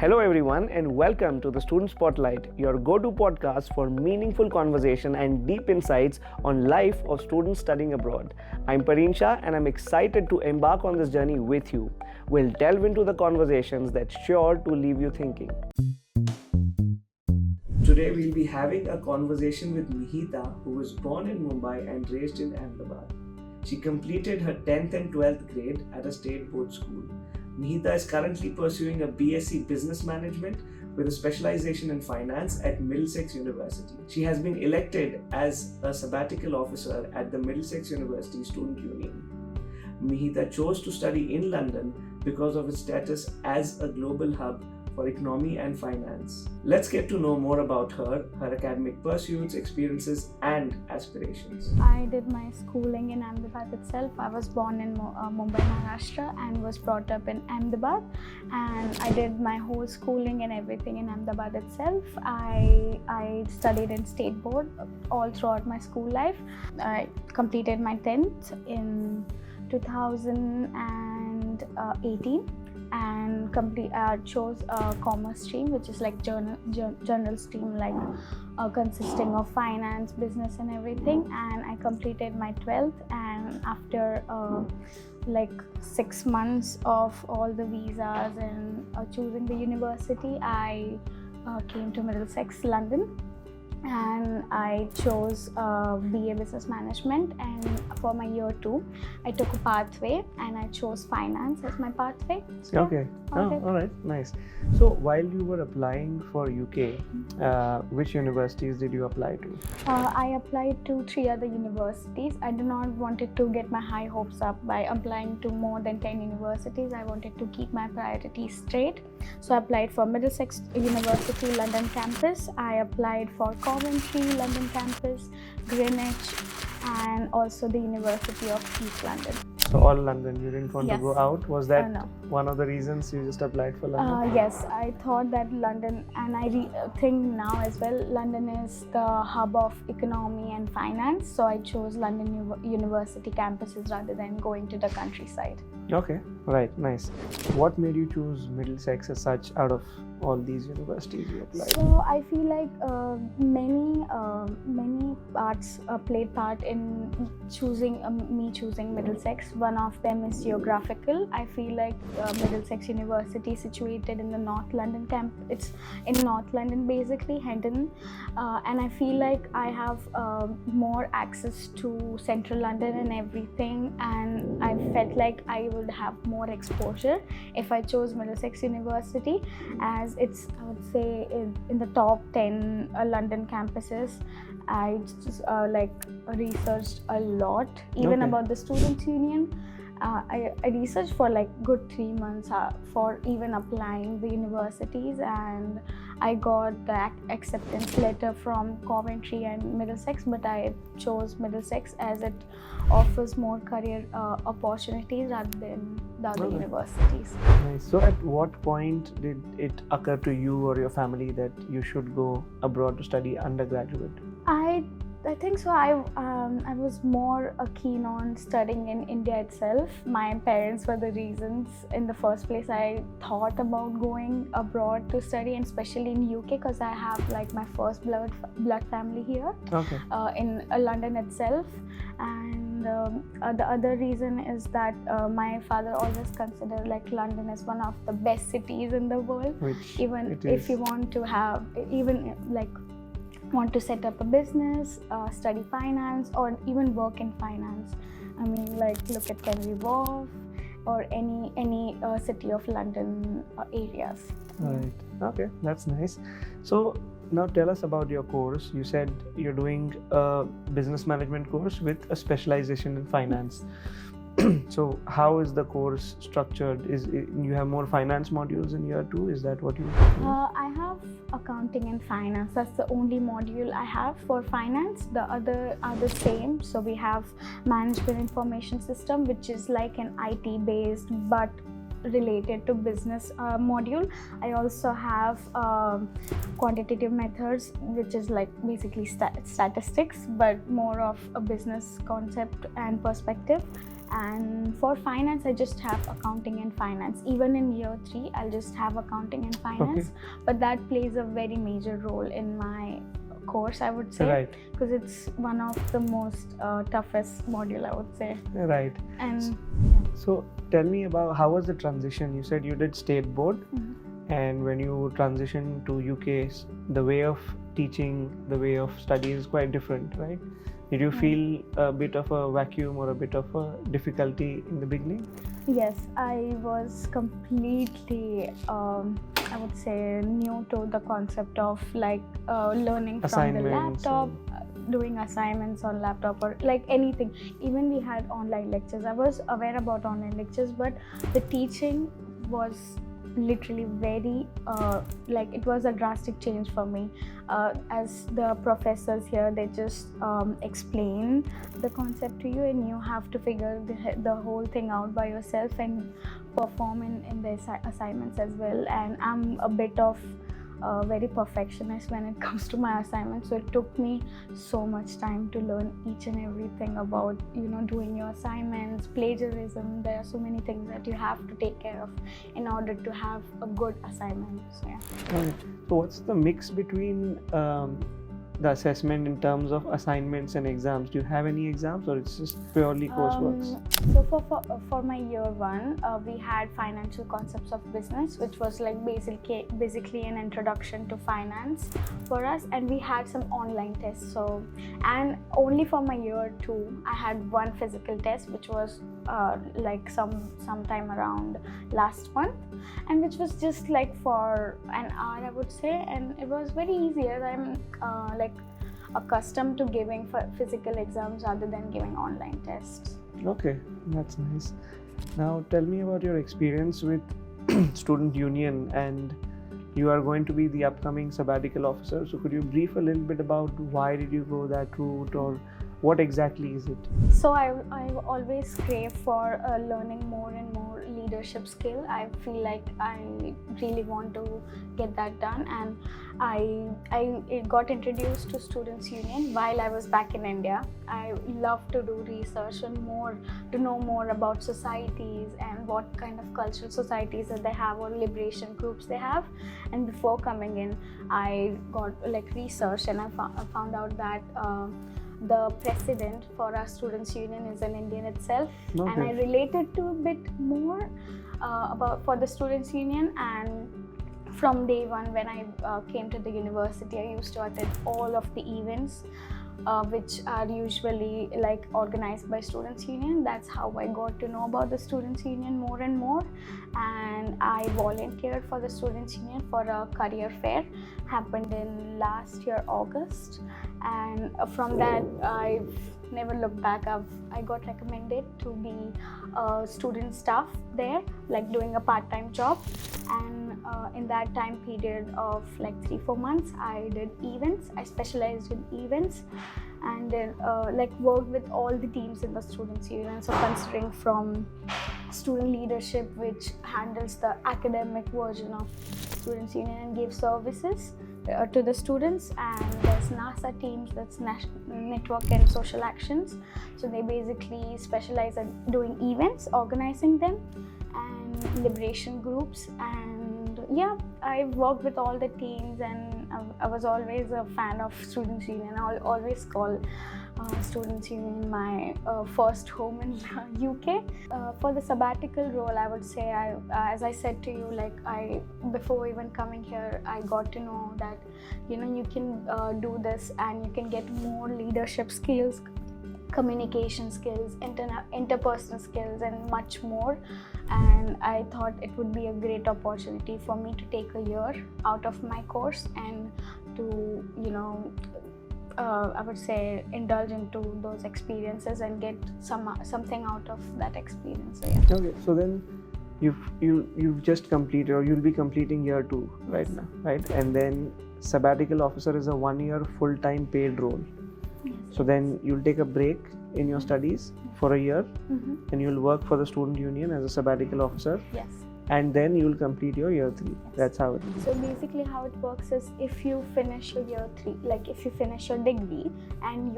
Hello everyone and welcome to the Student Spotlight, your go-to podcast for meaningful conversation and deep insights on life of students studying abroad. I'm Parin Shah and I'm excited to embark on this journey with you. We'll delve into the conversations that's sure to leave you thinking. Today we'll be having a conversation with Mihita, who was born in Mumbai and raised in Ahmedabad. She completed her 10th and 12th grade at a state board school. Mihita is currently pursuing a BSc Business Management with a specialization in finance at Middlesex University. She has been elected as a sabbatical officer at the Middlesex University Student Union. Mihita chose to study in London because of its status as a global hub for economy and finance. Let's get to know more about her academic pursuits, experiences, and aspirations. I did my schooling in Ahmedabad itself. I was born in Mumbai, Maharashtra, and was brought up in Ahmedabad. And I did my whole schooling and everything in Ahmedabad itself. I studied in state board all throughout my school life. I completed my 10th in 2018. And chose a commerce stream, which is like journal stream, like consisting of finance, business and everything. And I completed my 12th, and after like 6 months of all the visas and choosing the university, I came to Middlesex, London. And I chose BA Business Management, and for my year 2 I took a pathway and I chose finance as my pathway. So Okay. All right, nice. So while you were applying for UK, which universities did you apply to? I applied to 3 other universities. I did not wanted to get my high hopes up by applying to more than 10 universities. I wanted to keep my priorities straight. So I applied for Middlesex University London campus. I applied for Coventry London campus, Greenwich, and also the University of East London. So all London, you didn't want Yes. to go out? Was that No. one of the reasons you just applied for London? Yes, I thought that London, and I think now as well, London is the hub of economy and finance. So I chose London University campuses rather than going to the countryside. Okay, right, nice. What made you choose Middlesex as such out of all these universities you applied? So I feel like many parts played part in choosing me choosing Middlesex. One of them is geographical. I feel like Middlesex University is situated in the North London camp. It's in North London basically, Hendon, and I feel like I have more access to Central London and everything, and I felt like I would have more exposure if I chose Middlesex University, as it's, I would say, in the top 10 London campuses. I just researched a lot, even about the Students' Union. I researched for like good 3 months for even applying the universities, and I got the acceptance letter from Coventry and Middlesex, but I chose Middlesex as it offers more career opportunities rather than the other universities. Nice. So at what point did it occur to you or your family that you should go abroad to study undergraduate? I think so. I was more keen on studying in India itself. My parents were the reasons in the first place I thought about going abroad to study, and especially in UK, because I have like my first blood family here. Okay. In London itself. And the other reason is that my father always considered like London as one of the best cities in the world. Which even if you want to want to set up a business, study finance, or even work in finance. I mean, like, look at Canary Wharf or any city of London areas. Right. Okay, that's nice. So now tell us about your course. You said you're doing a business management course with a specialization in finance. So how is the course structured? You have more finance modules in year 2? Is that what you do? I have accounting and finance. That's the only module I have for finance. The other are the same. So we have management information system, which is like an IT based but related to business module. I also have quantitative methods, which is like basically statistics, but more of a business concept and perspective. And for finance, I just have accounting and finance. Even in year 3, I'll just have accounting and finance. But that plays a very major role in my course, I would say. Right. Because it's one of the most toughest module, I would say. Right. And So tell me about how was the transition? You said you did state board, and when you transitioned to UK, the way of teaching, the way of study is quite different, right? Did you feel a bit of a vacuum or a bit of a difficulty in the beginning? yes, I was completely, I would say, new to the concept of like learning from the Assignments laptop, doing assignments on laptop, or like anything. Even we had online lectures. I was aware about online lectures, but the teaching was literally very like it was a drastic change for me, as the professors here, they just explain the concept to you, and you have to figure the whole thing out by yourself and perform in the assignments as well. And I'm a bit of very perfectionist when it comes to my assignments, so it took me so much time to learn each and everything about doing your assignments, plagiarism. There are so many things that you have to take care of in order to have a good assignment. So yeah. Right. So what's the mix between the assessment in terms of assignments and exams? Do you have any exams, or it's just purely coursework? So for my year 1, we had financial concepts of business, which was like basically an introduction to finance for us, and we had some online tests. So, and only for my year 2, I had one physical test, which was like sometime around last month, and which was just like for an hour, I would say, and it was very easy, as I'm like accustomed to giving physical exams rather than giving online tests. Okay, that's nice. Now tell me about your experience with student union, and you are going to be the upcoming sabbatical officer. So could you brief a little bit about why did you go that route, or what exactly is it? So I always crave for learning more and more leadership skill. I feel like I really want to get that done, and I got introduced to Students' Union while I was back in India. I love to do research and to know more about societies and what kind of cultural societies that they have or liberation groups they have. And before coming in, I got like research, and I found out that the president for our Students' Union is an Indian itself. Okay. And I related to a bit more for the Students' Union. And from day 1, when I came to the university, I used to attend all of the events which are usually like organized by Students' Union. That's how I got to know about the Students' Union more and more. And I volunteered for the Students' Union for a career fair, happened in last year August, and from that I've never looked back. I got recommended to be a student staff there, like doing a part-time job, and in that time period of like 3-4 months, I did events. I specialized in events, and then like worked with all the teams in the Students' Union. So considering from student leadership, which handles the academic version of Students' Union and gives services to the students, and there's NASA teams, that's National Network and Social Actions. So they basically specialize in doing events, organizing them, and liberation groups. And yeah, I worked with all the teams, and I was always a fan of Students' Union. I'll always call Students' Union my first home in UK. For the sabbatical role, I would say, as I said to you, like before even coming here, I got to know that you can do this, and you can get more leadership skills, communication skills, interpersonal skills, and much more. And I thought it would be a great opportunity for me to take a year out of my course and to I would say indulge into those experiences and get something out of that experience. So yeah. Okay, so then you've just completed, or you'll be completing year 2 right now, right? And then sabbatical officer is a 1-year full-time paid role. Yes. So then you'll take a break in your studies for a year, and you'll work for the student union as a sabbatical officer. Yes. and then you'll complete your year 3. That's how it is. So basically how it works is, if you finish your year 3, like if you finish your degree and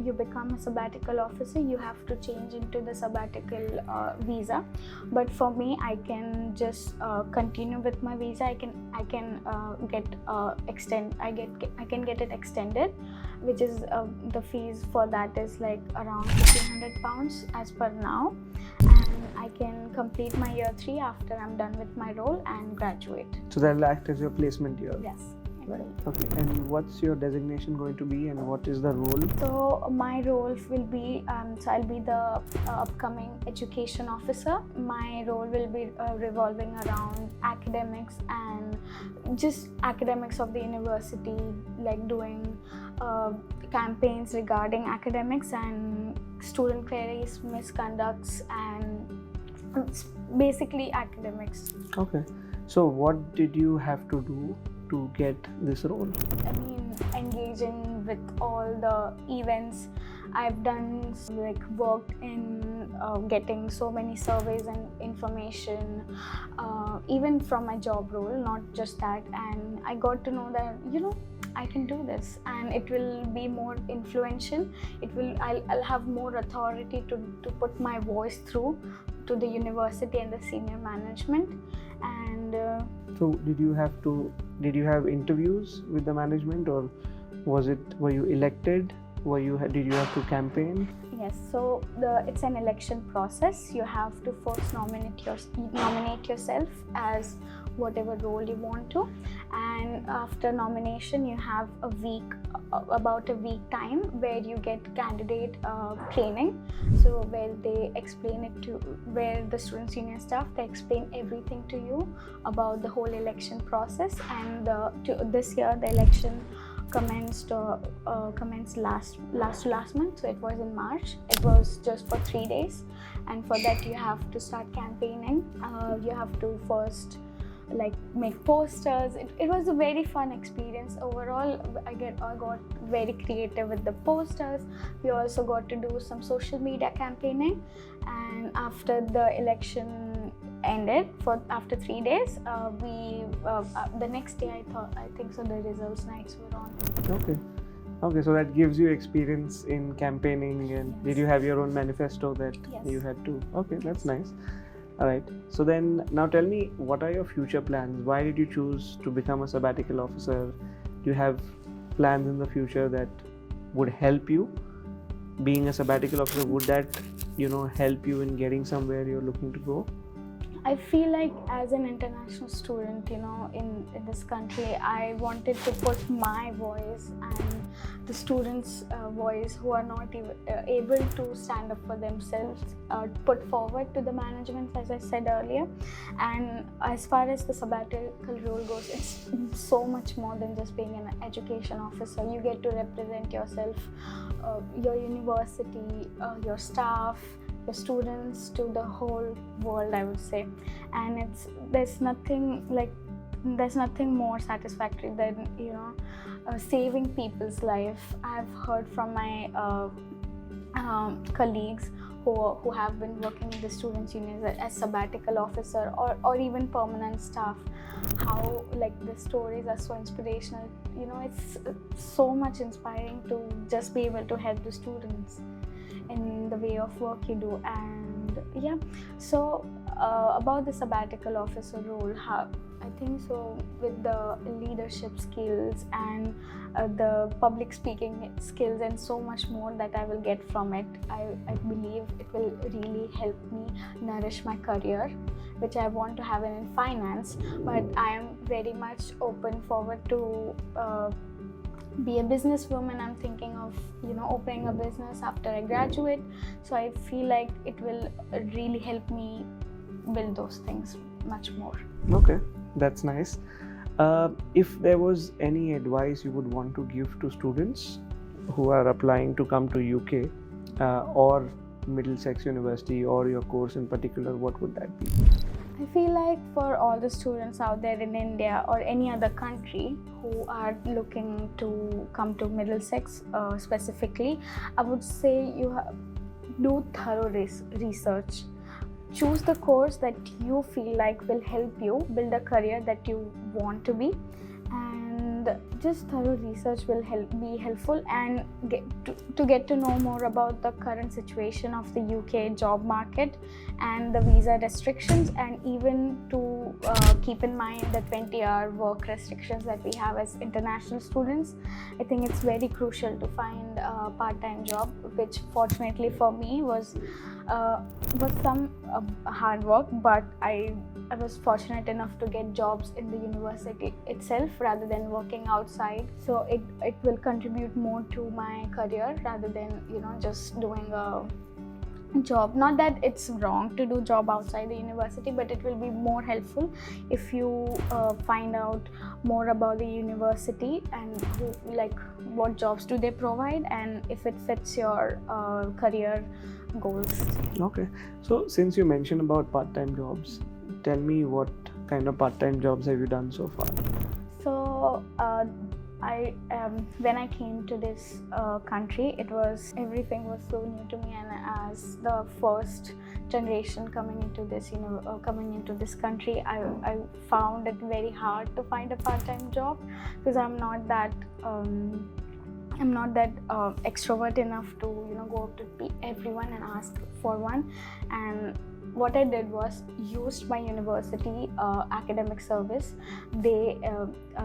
you become a sabbatical officer, you have to change into the sabbatical visa. But for me, I can just continue with my visa. I can get it extended, which is the fees for that is like around £1,500 as per now, and I can complete my year 3 after I'm done with my role and graduate. So that'll act as your placement year. Yes. Right. Okay. And what's your designation going to be, and what is the role? So my role will be, so I'll be the upcoming education officer. My role will be revolving around academics and just academics of the university, like doing campaigns regarding academics and student queries, misconducts, and basically academics. Okay. So what did you have to do to get this role? I mean, engaging with all the events. I've done worked in getting so many surveys and information, even from my job role, not just that. And I got to know that, I can do this, and it will be more influential. I'll have more authority to put my voice through to the university and the senior management. And so did you have interviews with the management, or were you elected? Did you have to campaign? Yes, so it's an election process. You have to first nominate yourself as whatever role you want to, and after nomination you have about a week time where you get candidate training. So where they explain where the student union staff, they explain everything to you about the whole election process. And this year the election commenced last month, so it was in March. It was just for 3 days, and for that you have to start campaigning. You have to first make posters. It was a very fun experience overall. I got very creative with the posters. We also got to do some social media campaigning, and after the election ended, after 3 days, the next day I think so the results nights were on. Okay, so that gives you experience in campaigning. And Yes. Did you have your own manifesto that Yes. you had to? Okay, that's nice. All right. So then, now tell me, what are your future plans? Why did you choose to become a sabbatical officer? Do you have plans in the future that would help you? Being a sabbatical officer, would that, help you in getting somewhere you're looking to go? I feel like as an international student, in this country, I wanted to put my voice and the students' voice who are not able to stand up for themselves, put forward to the management, as I said earlier. And as far as the sabbatical role goes, it's so much more than just being an education officer. You get to represent yourself, your university, your staff, your students, to the whole world, I would say. And there's nothing more satisfactory than saving people's life. I've heard from my colleagues who have been working in the students' unions as sabbatical officer or even permanent staff, how the stories are so inspirational. It's so much inspiring to just be able to help the students in the way of work you do. And yeah, so about the sabbatical officer role, I think so with the leadership skills and the public speaking skills and so much more that I will get from it, I believe it will really help me nourish my career, which I want to have in finance. But I am very much open forward to be a businesswoman. I'm thinking of opening a business after I graduate, so I feel like it will really help me build those things much more. Okay, that's nice. If there was any advice you would want to give to students who are applying to come to UK or Middlesex University, or your course in particular, what would that be? I feel like for all the students out there in India or any other country who are looking to come to Middlesex specifically, I would say do thorough research. choose the course that you feel like will help you build a career that you want to be, and just thorough research will be helpful, and get to know more about the current situation of the UK job market and the visa restrictions, and even to keep in mind the 20-hour work restrictions that we have as international students. I think it's very crucial to find a part-time job, which fortunately for me was some hard work, but I was fortunate enough to get jobs in the university itself rather than working outside. So it will contribute more to my career rather than just doing a job. Not that it's wrong to do job outside the university, but it will be more helpful if you find out more about the university and what jobs do they provide, and if it fits your career goals. Okay, so since you mentioned about part-time jobs, tell me what kind of part-time jobs have you done so far? So when I came to this country, everything was so new to me, and as the first generation coming into this country, I found it very hard to find a part-time job, because I'm not that extrovert enough to go up to everyone and ask for one. And what I did was used my university academic service.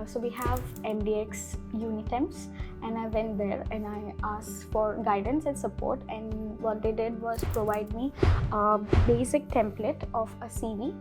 So we have MDX Unitemps, and I went there and I asked for guidance and support, and what they did was provide me a basic template of a CV,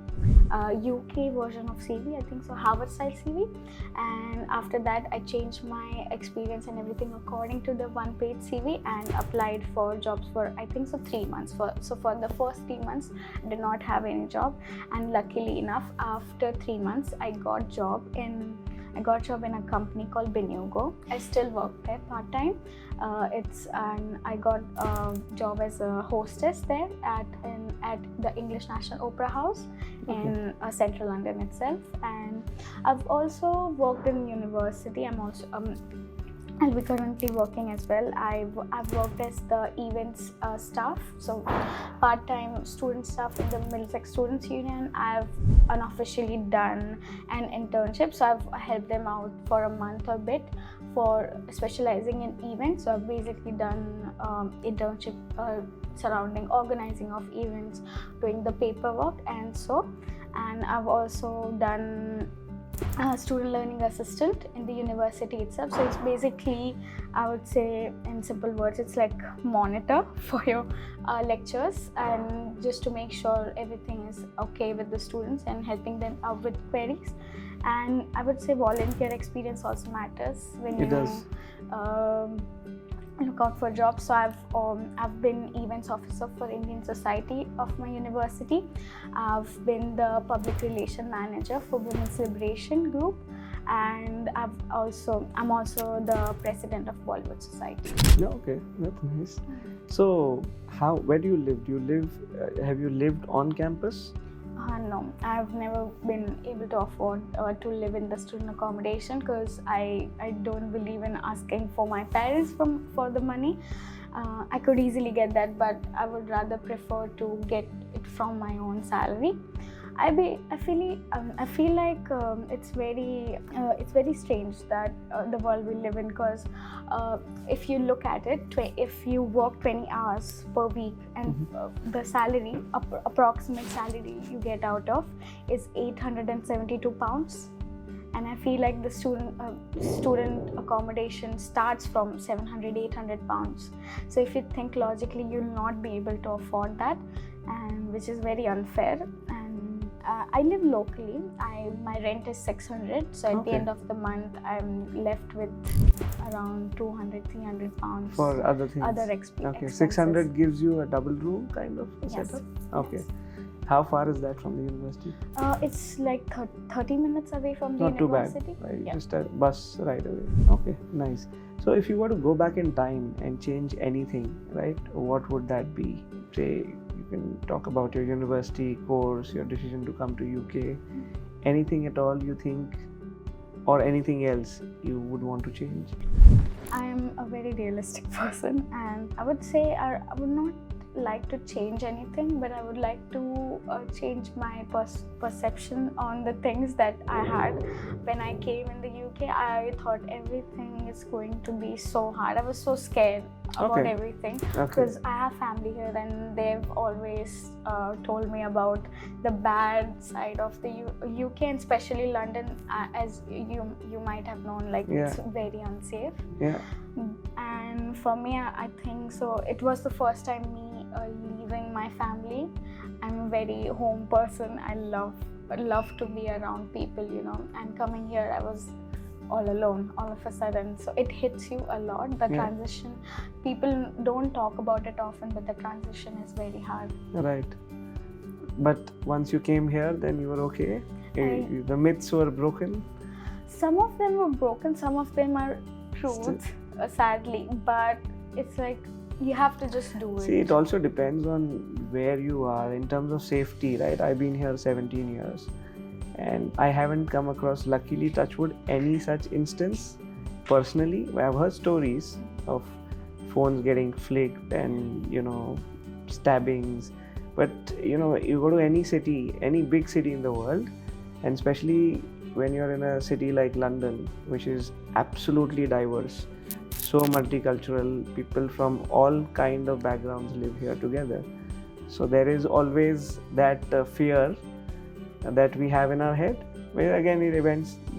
UK version of CV, I think so, Harvard style CV, and after that I changed my experience and everything according to the one-page CV and applied for jobs for, I think so, 3 months. So for the first 3 months I did not have any job, and luckily enough after 3 months I got job in a company called Binugo. I still work there part-time. I got a job as a hostess there at the English National Opera House in central London itself. And I've also worked in university. I'll be currently working as well. I've worked as the events staff, so part-time student staff in the Middlesex Students Union. I've unofficially done an internship, so I've helped them out for a month or bit for specializing in events. So I've basically done internship surrounding organizing of events, doing the paperwork and so. And I've also done student learning assistant in the university itself. So it's basically, I would say in simple words, it's like monitor for your lectures, and just to make sure everything is okay with the students and helping them out with queries. And I would say volunteer experience also matters when It does. Look out for jobs. So I've been events officer for Indian Society of my university. I've been the public relation manager for Women's Liberation Group, and I'm also the president of Bollywood Society. Yeah, okay, that's nice. So where do you live? Have you lived on campus? No, I've never been able to afford to live in the student accommodation, because I don't believe in asking for my parents for the money. I could easily get that, but I would rather prefer to get it from my own salary. I feel like it's very strange that the world we live in, because if you look at it, if you work 20 hours per week and the salary, approximate salary you get out of is £872, and I feel like the student accommodation starts from £700-800. So if you think logically, you'll not be able to afford that, and which is very unfair. I live locally. My rent is 600, so at the end of the month I'm left with around 200-300 pounds for other things. Other expenses. Okay, 600 gives you a double room kind of setup? Okay. Yes. How far is that from the university? It's like 30 minutes away from the Not university. too bad, right? Yeah. Just a bus ride away. Okay, nice. So if you were to go back in time and change anything, right, what would that be? Say, you can talk about your university course, your decision to come to UK, anything at all you think, or anything else you would want to change? I am a very realistic person, and I would say I would not like to change anything, but I would like to change my perception on the things that I had when I came in the UK. I thought everything is going to be so hard. I was so scared about Okay. everything Okay. because I have family here and they've always told me about the bad side of the UK and especially London, as you might have known, like Yeah. it's very unsafe. Yeah. And for me, I think so. It was the first time me leaving my family. I'm a very home person. I love to be around people, you know. And coming here, I was all alone all of a sudden. So it hits you a lot. The Yeah. transition, people don't talk about it often, but the transition is very hard. Right. But once you came here, then you were okay. The myths were broken. Some of them were broken. Some of them are truth, sadly. But it's like you have to just do it. See, it also depends on where you are in terms of safety, right? I've been here 17 years and I haven't come across, luckily, touch wood, any such instance personally. I've heard stories of phones getting flicked and, you know, stabbings. But, you know, you go to any city, any big city in the world, and especially when you're in a city like London, which is absolutely diverse, so multicultural, people from all kind of backgrounds live here together. So there is always that fear that we have in our head, where again it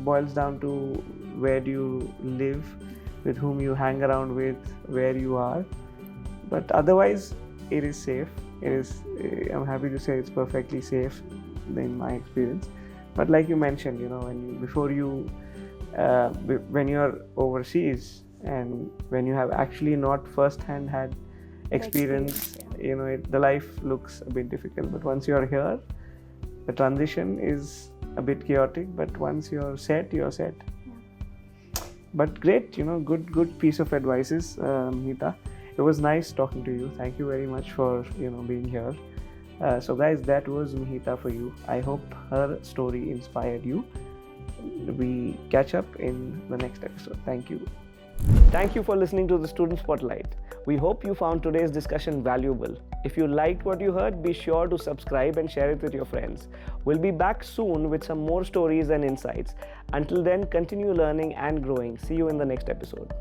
boils down to where do you live, with whom you hang around with, where you are. But otherwise it is safe. I'm happy to say it's perfectly safe in my experience. But like you mentioned, you know, when you're overseas and when you have actually not first-hand had experience, you know, the life looks a bit difficult. But once you're here, the transition is a bit chaotic. But once you're set, you're set. Yeah. But great, you know, good piece of advices, Mihita. It was nice talking to you. Thank you very much for, you know, being here. So guys, that was Mihita for you. I hope her story inspired you. We catch up in the next episode. Thank you. Thank you for listening to the Student Spotlight. We hope you found today's discussion valuable. If you liked what you heard, be sure to subscribe and share it with your friends. We'll be back soon with some more stories and insights. Until then, continue learning and growing. See you in the next episode.